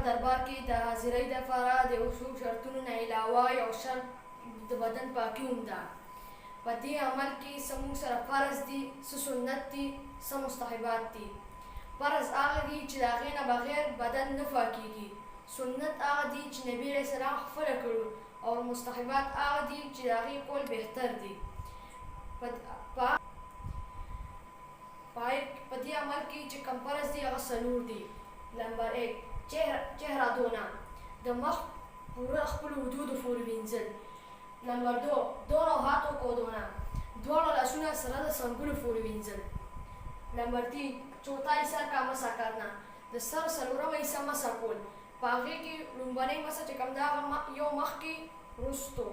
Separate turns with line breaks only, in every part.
دربار کې د حاضرۍ دپاره د اصول شرطونو نه علاوه یو شرط د بدن پاکي هم ده. په دې عمل کې څه موږ سره فرض دي، څه سنت دي، څه مستحبات دي. فرض هغه دي چې د هغې نه بغیر بدن نه پاکېږي. سنت هغه دي چې نبي علیه السلام خپله کړو، او مستحبات هغه دي چې د هغې کول بهتر دي. په دې عمل کې چې کوم فرض دي هغه څلور دي. نمبر 1 چهره دونه، د مخ پوره خپلو حدودو پورې وینځل. نمبر 2 دونو هاتو کو دونه، دواړه لاسونه سره د څنګلو پورې وینځل. نمبر 3 چوتھائی سر کا مسح کرنا، د سر څلورمه حصه مسح کول. په هغې کې لومبنۍ مسح چې کوم ده هغه یو مخکې وروستو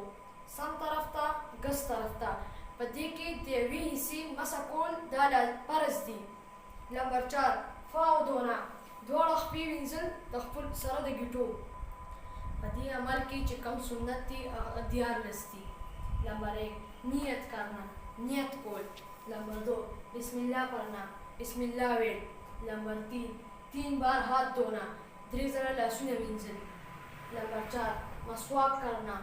سم طرف ته ګس طرف ته، په دې کې د یوې حصې مسح کول دا فرض دي. نمبر 4 پا او دونه، دواړه خپې وینځل د خپل سره د ګیټو. په دې عمل کې چې کوم سنت دي هغه 11 دي. نمبر 1 نیت کرنا، نیت کول. نمبر 2 بسم الله پڑھنا، بسم الله ویل. نمبر 3 بار ہاتھ دھونا، 3 ځله لاسونه وینځل. نمبر 4 مسواک کرنا،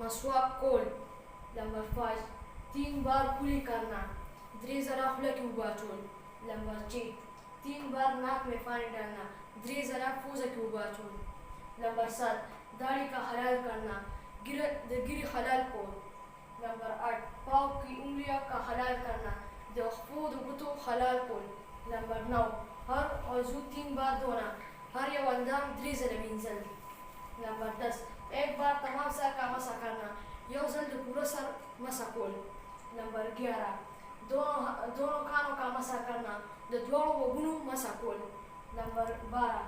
مسواک کول. نمبر 5 3 بار کلی کرنا، 3 ځله خوله کې اوبه اچول. نمبر 6 3 بار नाक में पानी डालना، 3 ज़रा पूजा की उबाच हो. नंबर 7 दाढ़ी का हलाल करना, गिरी हलाल को. नंबर 8 पाँव की उंगलियों का हलाल करना, खुद गुतो हलाल को. नंबर 9 हर औजू 3 बार धोना, हर ये अंदाम 3 ज़रा विंजल. नंबर 10 एक बार तमाम सर का मसा करना, यो जल्द पूरा सर मसा कोल. नंबर 11 दोनों कानों का मसा करना, د دواړو وګونو مسح کول. نمبر 12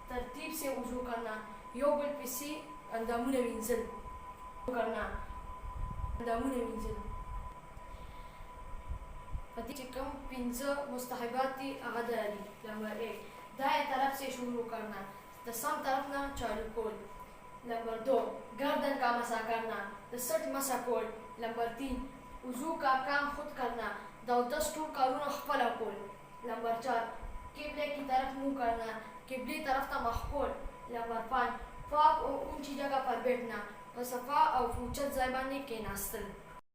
ترتیب سے وضو کرنا، یو بل پسې اندامونه وینځل کرنا، اندامونه وینځل. په دې چې کوم 5 مستحبات دي هغه دا دي. نمبر 1 دائیں طرف سے شروع کرنا، د سم طرف نه چالو کول. نمبر 2 گردن کا مسح کرنا، د سټ مسح کول. نمبر 3 وضو کا کام خود کرنا، د اودس ټول کارونه خپله کول. نمبر 4 قبله की तरफ मुंह करना, किबली तरफ का मखकूल. नंबर 5 पाक और ऊंची जगह पर बैठना, सफा और फूचत ज़बानी के नास्तल.